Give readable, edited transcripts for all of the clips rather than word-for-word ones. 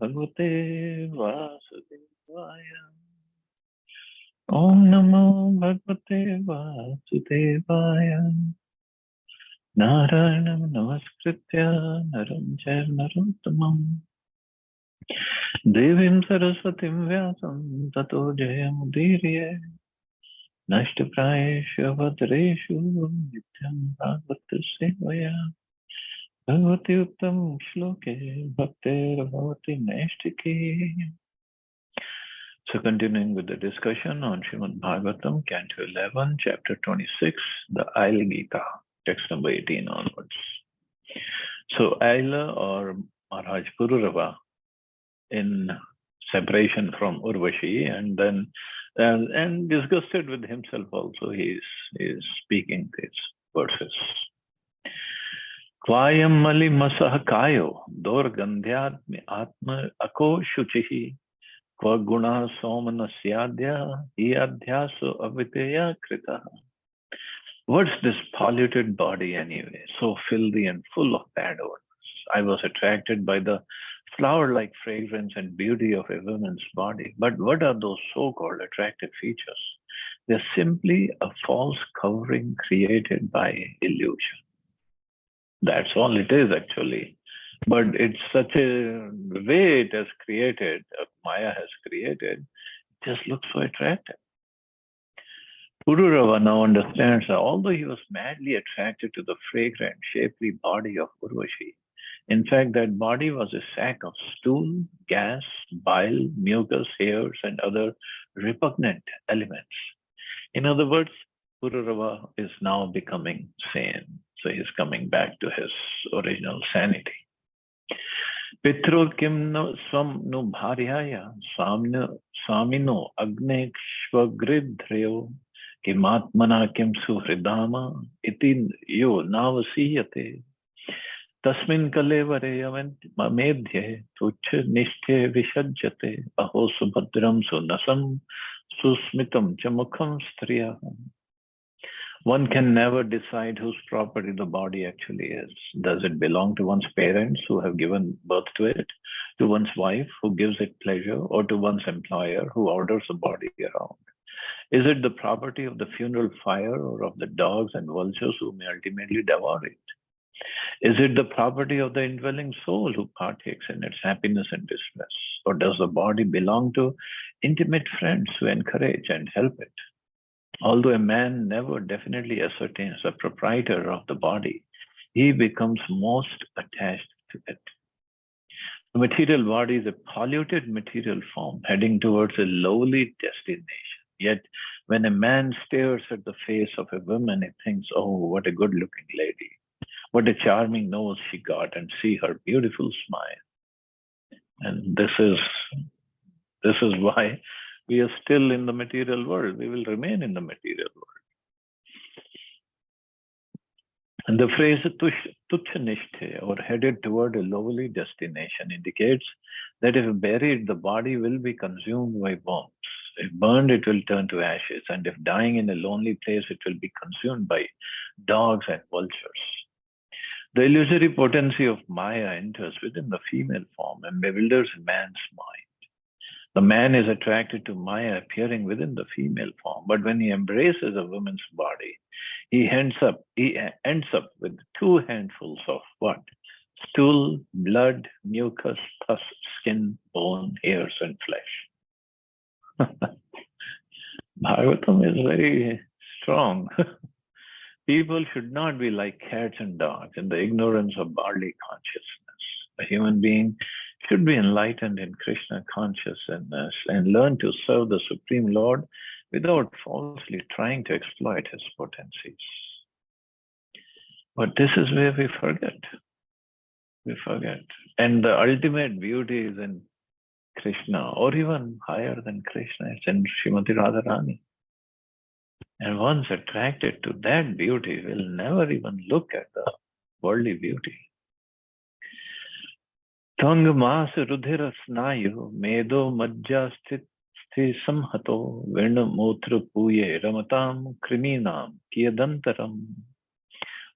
भगवते वासुदेवाय। ओम नमो भगवते वासुदेवाय। नारायणं नमस्कृत्य नरं चैव नरोत्तमं देवीं सरस्वतीं व्यासं ततो जयमुदीरये। नष्टप्रायेषु भद्रेषु नित्यं भागवत सेवया भगवति उत्तम श्लोके भक्तिर्भवति नैष्टिकी. So continuing with the discussion on Srimad Bhagavatam, Canto 11, Chapter 26, the Aila Gita, text number 18 onwards. So Aila or Maharaj Pururava, in separation from Urvashi, and then and disgusted with himself also, he is speaking these verses. Kvayam mali masah kayo dorgandhyatmi atma ako shuchihi kva guna somanasyaadya iyadhyaso aviteya krita. What's this polluted body anyway, so filthy and full of bad odors? I was attracted by the flower-like fragrance and beauty of a woman's body. But what are those so-called attractive features? They're simply a false covering created by illusion. That's all it is, actually. But it's such a way it has created, Maya has created, it just looks so attractive. Pururava now understands that although he was madly attracted to the fragrant, shapely body of Urvashi, in fact, that body was a sack of stool, gas, bile, mucus, hairs, and other repugnant elements. In other words, Pururava is now becoming sane. So he's coming back to his original sanity. Pitro kim no swam no bharyaya samino agnekshvagridhreo kimatmana kim suhridama iti yo navasiyate. Tasmin kalevare medhye tuchha nishthe vishajyate aho subhadram sunasam susmitam chamukham striyaham. One can never decide whose property the body actually is. Does it belong to one's parents who have given birth to it, to one's wife who gives it pleasure, or to one's employer who orders the body around? Is it the property of the funeral fire or of the dogs and vultures who may ultimately devour it? Is it the property of the indwelling soul who partakes in its happiness and distress? Or does the body belong to intimate friends who encourage and help it? Although a man never definitely ascertains the proprietor of the body, he becomes most attached to it. The material body is a polluted material form heading towards a lowly destination. Yet, when a man stares at the face of a woman, he thinks, oh, what a good looking lady. What a charming nose she got, and see her beautiful smile. And this is why we are still in the material world. We will remain in the material world. And the phrase tuchnishthe, or headed toward a lowly destination, indicates that if buried, the body will be consumed by worms. If burned, it will turn to ashes. And if dying in a lonely place, it will be consumed by dogs and vultures. The illusory potency of Maya enters within the female form and bewilders man's mind. The man is attracted to Maya appearing within the female form, but when he embraces a woman's body, he ends up with 2 handfuls of what? Stool, blood, mucus, pus, skin, bone, hairs, and flesh. Bhagavatam is very strong. People should not be like cats and dogs in the ignorance of bodily consciousness. A human being should be enlightened in Krishna consciousness and learn to serve the Supreme Lord without falsely trying to exploit his potencies. But this is where we forget. We forget. And the ultimate beauty is in Krishna, or even higher than Krishna. It's in Srimati Radharani. And once attracted to that beauty, will never even look at the worldly beauty. Tang mas rudhira snayu medo majja sthi samhato virna mutra puye ramatam kriminam kiyadantaram.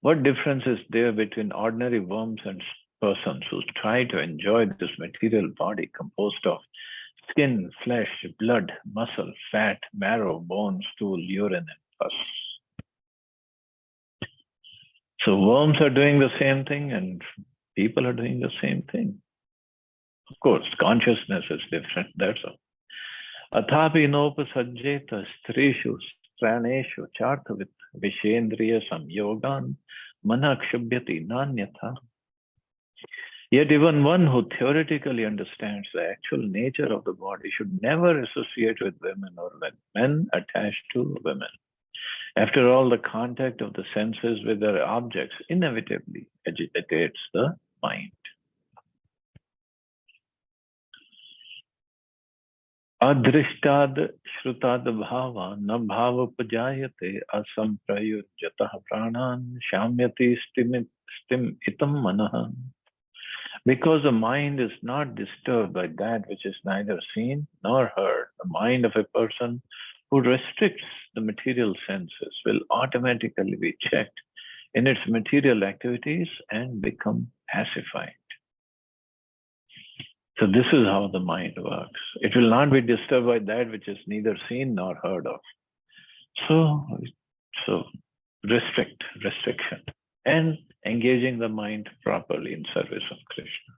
What difference is there between ordinary worms and persons who try to enjoy this material body composed of skin, flesh, blood, muscle, fat, marrow, bone, stool, urine, and pus. So worms are doing the same thing and people are doing the same thing. Of course, consciousness is different, that's all. Athapi nopasajjeta strishu straneshu charthavit vishendriya samyogan manakshubhyati nanyatha. Yet even one who theoretically understands the actual nature of the body should never associate with women or with men attached to women. After all, the contact of the senses with their objects inevitably agitates the mind. Adrishtad shrutad bhava na bhava pajayate asamprayurjatah pranan shamyati stim itam manaha. Because the mind is not disturbed by that which is neither seen nor heard, the mind of a person who restricts the material senses will automatically be checked in its material activities and become pacified. So this is how the mind works. It will not be disturbed by that which is neither seen nor heard of. So restriction, and engaging the mind properly in service of Krishna.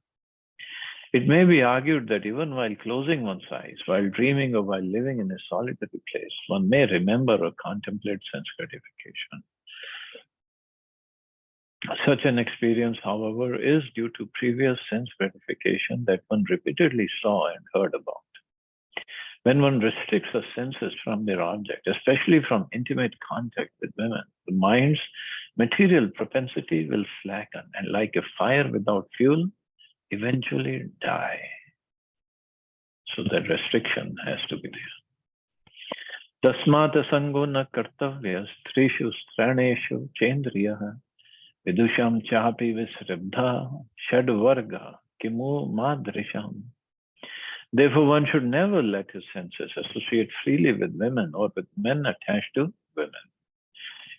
It may be argued that even while closing one's eyes, while dreaming or while living in a solitary place, one may remember or contemplate sense gratification. Such an experience, however, is due to previous sense gratification that one repeatedly saw and heard about. When one restricts the senses from their object, especially from intimate contact with women, the mind's material propensity will slacken and, like a fire without fuel, eventually die. So that restriction has to be there. Tasmat asango na kartavya strishu straneshu chendriya vidusham chapi visribdha shadvarga kimu madrisham. Therefore, one should never let his senses associate freely with women or with men attached to women.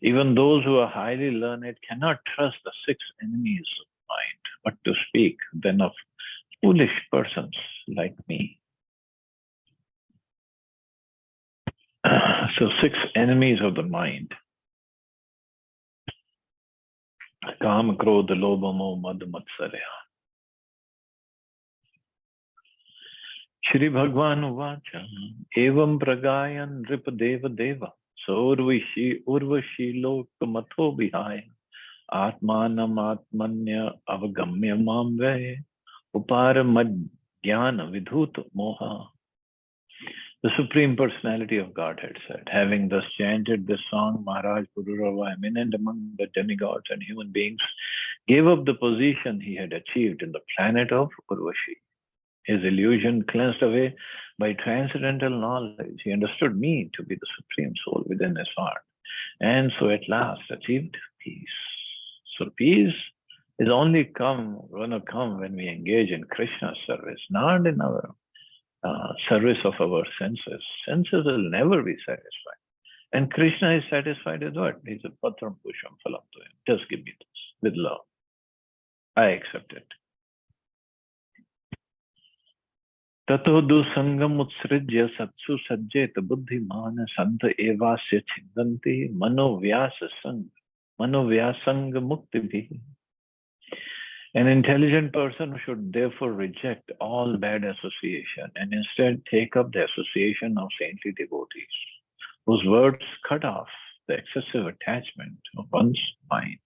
Even those who are highly learned cannot trust the 6 enemies of mind, but to speak then of foolish persons like me. So 6 enemies of the mind. Kam, Krodha, Lobha, Moha, Mad, Matsarya. Shri Bhagwan Uvacha Evam Pragayan Nripadeva Deva Urvashi Lok Matho Vihaya Atmanam Atmanya Avagamya Mamve Uparamad Jnana Vidhut Moha. The Supreme Personality of Godhead said, having thus chanted this song, Maharaj Pururava, eminent among the demigods and human beings, gave up the position he had achieved in the planet of Urvashi. His illusion cleansed away by transcendental knowledge, he understood me to be the Supreme Soul within his heart, and so at last achieved peace. So peace is only going to come when we engage in Krishna's service, not in our service of our senses. Senses will never be satisfied. And Krishna is satisfied with what? He's a patram pusham phalam to him. Just give me this with love. I accept it. Tato du sangam utsrijya satsu sajjet buddhimana santa evasya chindanti manovyasang muktibhi. An intelligent person should therefore reject all bad association and instead take up the association of saintly devotees, whose words cut off the excessive attachment of one's mind.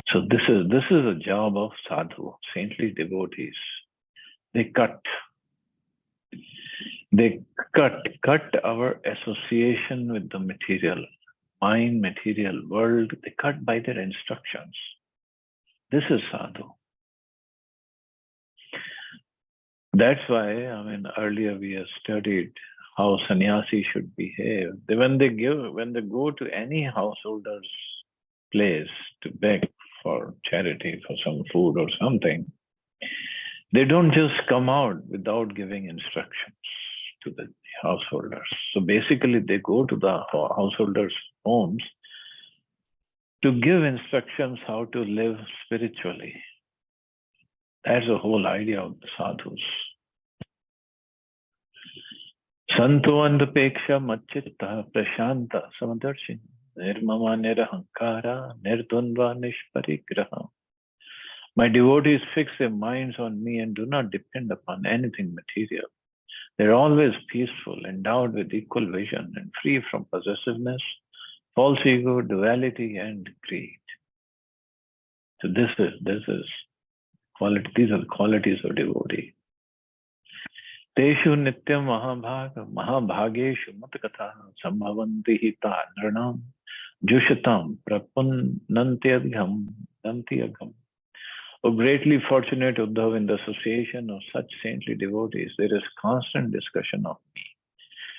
So this is a job of sadhu, saintly devotees. They cut our association with the material mind, material world. They cut by their instructions. This is sadhu. That's why, earlier we have studied how sannyasi should behave. When they go to any householder's place to beg for charity, for some food or something, they don't just come out without giving instructions to the householders. So basically, they go to the householders' homes to give instructions how to live spiritually. That's the whole idea of the sadhus. Santo andapeksha machitta prashanta samadarshi nirmama nirahankara nirdundva nishparigraha. My devotees fix their minds on me and do not depend upon anything material. They're always peaceful, endowed with equal vision, and free from possessiveness, false ego, duality, and greed. So this is quality. These are the qualities of devotee. Teshu nityam mahabhageshu matakatha sambhavanti hita nranam jushatam prapunnantyagam dantyagam. Oh, greatly fortunate Uddhav, in the association of such saintly devotees, there is constant discussion of me.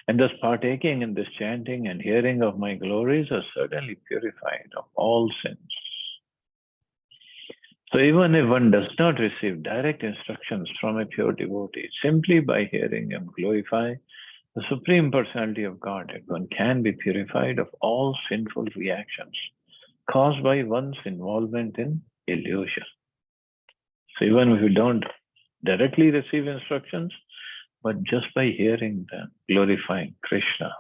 And thus partaking in this chanting and hearing of my glories are certainly purified of all sins. So even if one does not receive direct instructions from a pure devotee, simply by hearing him glorify the Supreme Personality of Godhead, one can be purified of all sinful reactions caused by one's involvement in illusion. So even if you don't directly receive instructions, but just by hearing them, glorifying Krishna,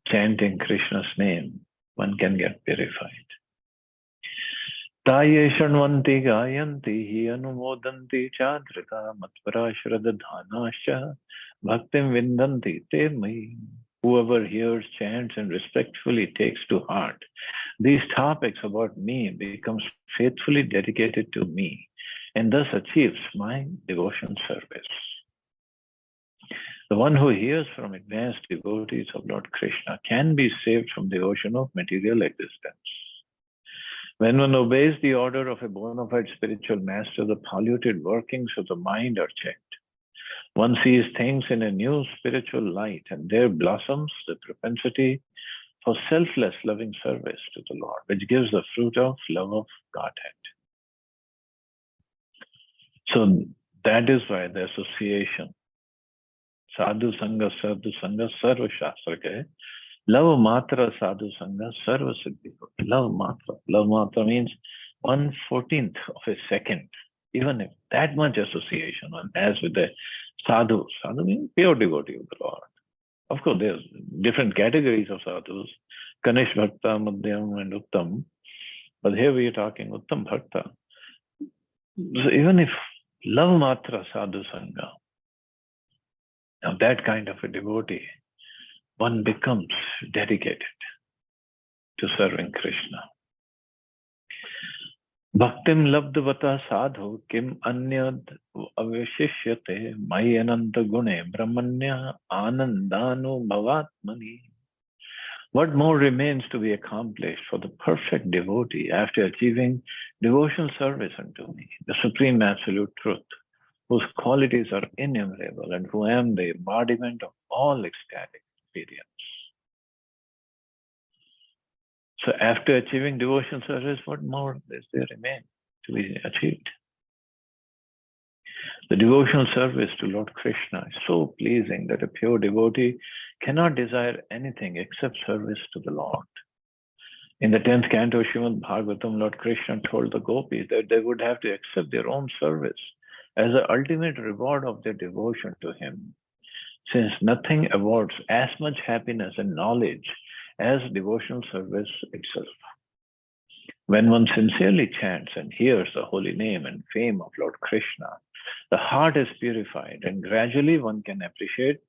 chanting Krishna's name, one can get purified. Taye shanvanti gayanti hi anumodanti chadrika matpara shradadhanascha bhaktim vindanti te mai. Whoever hears, chants, and respectfully takes to heart these topics about me becomes faithfully dedicated to me and thus achieves my devotion service. The one who hears from advanced devotees of Lord Krishna can be saved from the ocean of material existence. When one obeys the order of a bona fide spiritual master, the polluted workings of the mind are checked. One sees things in a new spiritual light, and there blossoms the propensity for selfless loving service to the Lord, which gives the fruit of love of Godhead. So that is why the association, sadhu sangha sarva shastra ke, love matra sadhu sangha sarva siddhi. Love matra means 1/14th of a second. Even if that much association one has with the sadhu means pure devotee of the Lord. Of course, there's different categories of sadhus, Kanish Bhakta, Madhyam, and Uttam. But here we are talking Uttam Bhakta. So even if love matra sadhu sangha, now that kind of a devotee, one becomes dedicated to serving Krishna. Bhaktim labdvata sadhu kim anyad avishishyate mai ananta gune brahmanya anandanu bhavatmani. What more remains to be accomplished for the perfect devotee after achieving devotional service unto me, the Supreme Absolute Truth, whose qualities are innumerable and who am the embodiment of all ecstatic experience. So after achieving devotional service, what more does there remain to be achieved? The devotional service to Lord Krishna is so pleasing that a pure devotee cannot desire anything except service to the Lord. In the 10th canto of Srimad Bhagavatam, Lord Krishna told the gopis that they would have to accept their own service as the ultimate reward of their devotion to him, since nothing awards as much happiness and knowledge as devotional service itself. When one sincerely chants and hears the holy name and fame of Lord Krishna, the heart is purified, and gradually one can appreciate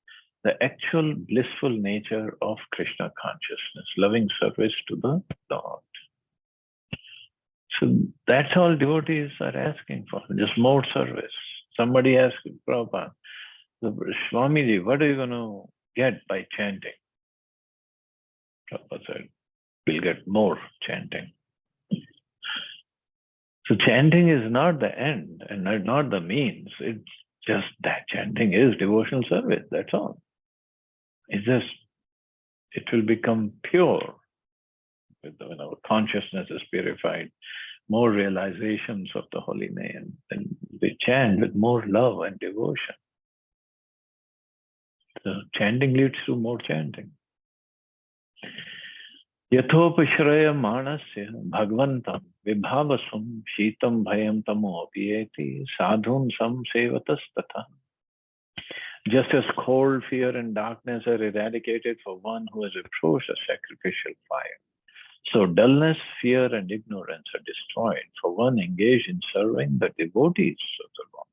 the actual blissful nature of Krishna consciousness, loving service to the Lord. So that's all devotees are asking for, just more service. Somebody asked Prabhupada, Swamiji, what are you going to get by chanting? Prabhupada said, we'll get more chanting. So chanting is not the end and not the means. It's just that chanting is devotional service. That's all. It's just, it will become pure when our consciousness is purified. More realizations of the holy name. And we chant with more love and devotion. So chanting leads to more chanting. यथोपश्रयमाणस्य भगवन्तं विभावसुं शीतं भयं तमोऽपि साधून् संसेवतस्तथा. Just as cold, fear, and darkness are eradicated for one who has approached a sacrificial fire, so dullness, fear, and ignorance are destroyed for one engaged in serving the devotees of the Lord.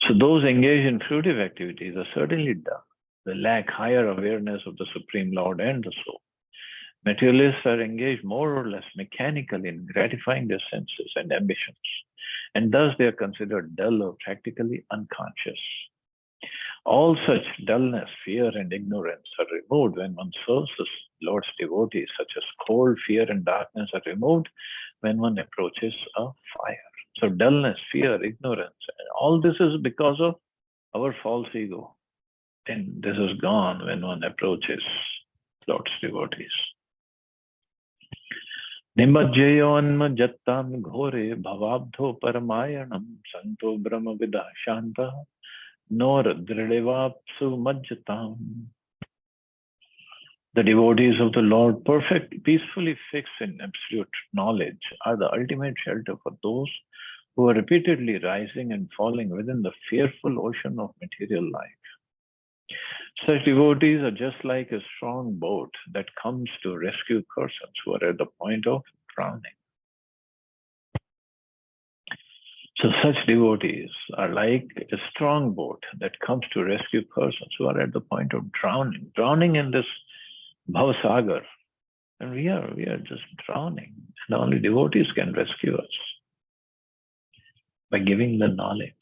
So those engaged in fruitive activities are certainly dull. They lack higher awareness of the Supreme Lord and the soul. Materialists are engaged more or less mechanically in gratifying their senses and ambitions, and thus they are considered dull or practically unconscious. All such dullness, fear, and ignorance are removed when one serves the Lord's devotees, such as cold, fear, and darkness are removed when one approaches a fire. So dullness, fear, ignorance, all this is because of our false ego. And this is gone when one approaches Lord's devotees. Nimajjayonmajattam ghore bhavabdho paramayanam santo brahmavida shanta nor dridevapsu majjatam. The devotees of the Lord, perfect, peacefully fixed in absolute knowledge, are the ultimate shelter for those who are repeatedly rising and falling within the fearful ocean of material life. Such devotees are just like a strong boat that comes to rescue persons who are at the point of drowning. So such devotees are like a strong boat that comes to rescue persons who are at the point of drowning in this Bhavasagar. And we are just drowning. And only devotees can rescue us by giving the knowledge,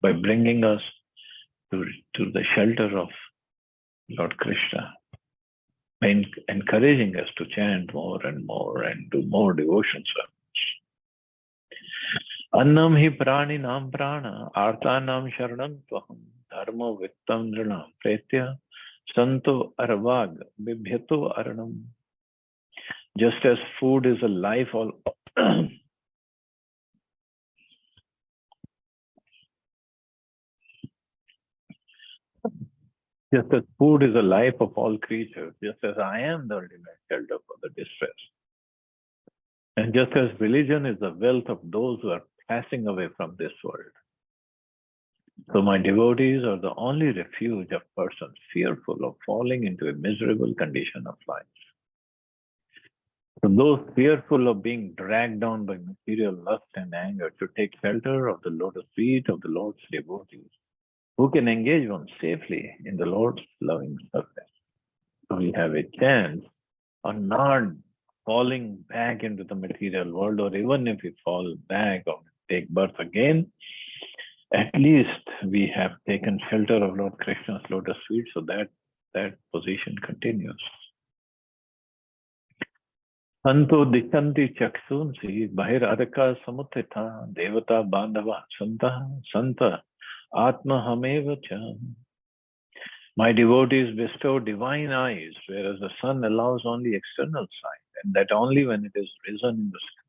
by bringing us to the shelter of Lord Krishna, by encouraging us to chant more and more and do more devotion service. Annam hi prani nam prana, artanam sharanam tvaham, dharma vittam nrinam pretya, santo arvag bibhyato aranam. Just as food is a life, just as food is a life of all creatures, just as I am the ultimate shelter for the distressed. And just as religion is the wealth of those who are passing away from this world. So my devotees are the only refuge of persons fearful of falling into a miserable condition of life. So those fearful of being dragged down by material lust and anger should take shelter of the lotus feet of the Lord's devotees, who can engage one safely in the Lord's loving service. So we have a chance on not falling back into the material world, or even if we fall back or take birth again, at least we have taken shelter of Lord Krishna's lotus feet, so that position continues. Santo dikhanti chaksunsi bahir adaka samutita devata bandhava santa atma hameva cha. My devotees bestow divine eyes, whereas the sun allows only external sight, and that only when it is risen in the sky.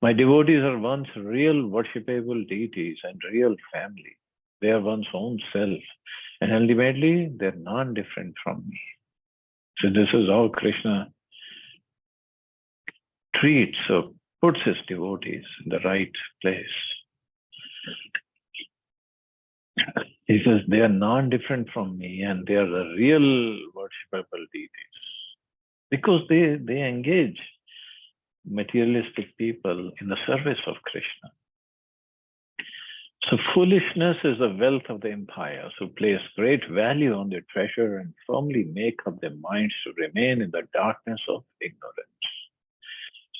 My devotees are one's real worshipable deities and real family. They are one's own self, and ultimately they're non-different from me. So this is how Krishna treats or puts his devotees in the right place. He says they are non-different from me and they are the real worshipable deities. Because they engage materialistic people in the service of Krishna. So foolishness is the wealth of the impious who place great value on their treasure and firmly make up their minds to remain in the darkness of ignorance.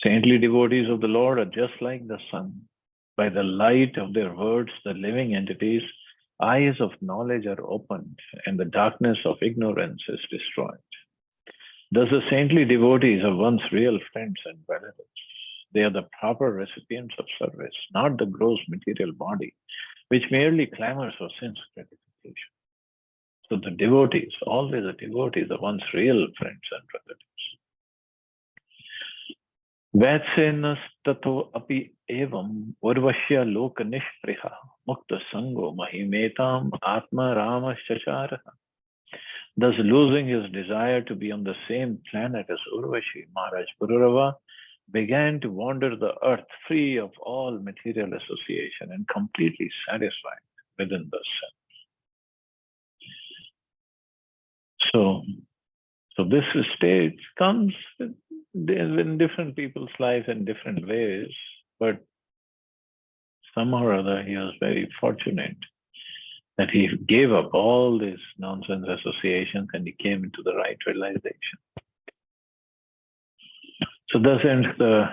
Saintly devotees of the Lord are just like the sun. By the light of their words, the living entities' eyes of knowledge are opened and the darkness of ignorance is destroyed. Thus the saintly devotees are one's real friends and relatives. They are the proper recipients of service, not the gross material body, which merely clamors for sense gratification. So the devotees, always the devotees, are one's real friends and relatives. Vatsenas tato api evam urvashya loka nishpriha mukta sango mahimetam atma rama shacharaha. Thus, losing his desire to be on the same planet as Urvashi, Maharaj Pururava began to wander the earth free of all material association and completely satisfied within the self. So this stage comes in different people's lives in different ways, but somehow or other he was very fortunate that he gave up all these nonsense associations and he came into the right realization. So thus ends the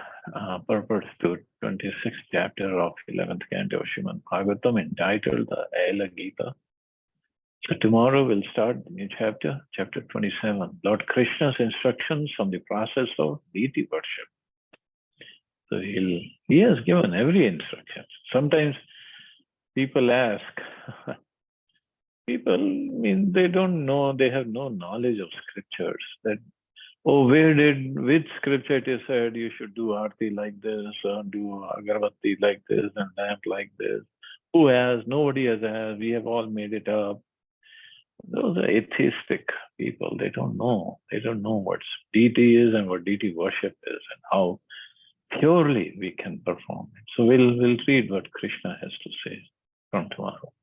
purport to 26th chapter of 11th canto of Srimad Bhagavatam, entitled the Aila Gita. So tomorrow we'll start the new chapter, chapter 27, Lord Krishna's instructions on the process of deity worship. So he has given every instruction. Sometimes people ask, they don't know, they have no knowledge of scriptures, that, oh, which scripture it is said you should do arti like this, or do agarbatti like this, and lamp like this. Who has? Nobody has. We have all made it up. Those are atheistic people. They don't know. They don't know what deity is and what deity worship is and how purely we can perform it. So we'll read what Krishna has to say from tomorrow.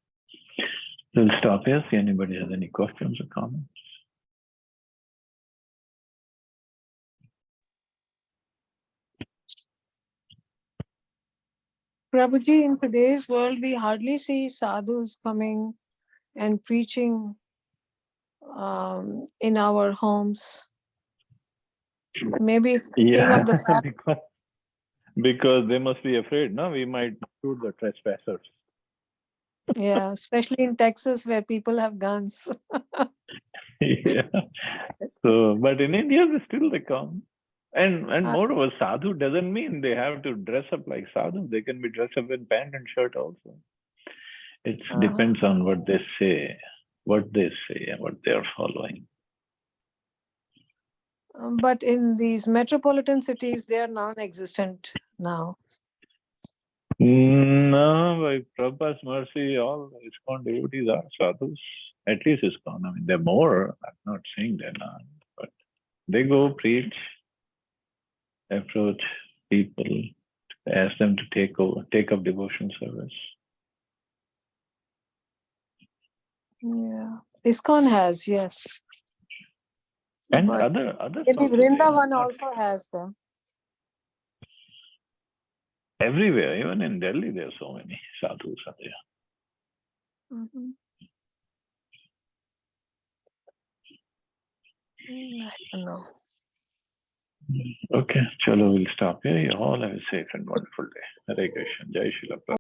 We'll stop here. See anybody has any questions or comments. Prabhuji, in today's world, we hardly see sadhus coming and preaching in our homes. Maybe it's the thing of the past. because they must be afraid. No, we might shoot the trespassers. Yeah, especially in Texas where people have guns. Yeah. So, but in India, they come. And moreover, sadhu doesn't mean they have to dress up like sadhu. They can be dressed up in pant and shirt also. It depends on what they say and what they are following. But in these metropolitan cities, they are non-existent now. No, by Prabhupada's mercy, all ISKCON devotees are sadhus. At least ISKCON. I mean, they're more. I'm not saying they're not. But they go preach, approach people, ask them to take up devotion service. Yeah, ISKCON has, yes. And but others maybe also. Vrindavan also has them. Everywhere, even in Delhi, there are so many sadhus are there. Mm-hmm. I don't know. Okay, chalo, we'll stop here. You all have a safe and wonderful day. Hare Krishna. Jai Srila Prabhupada.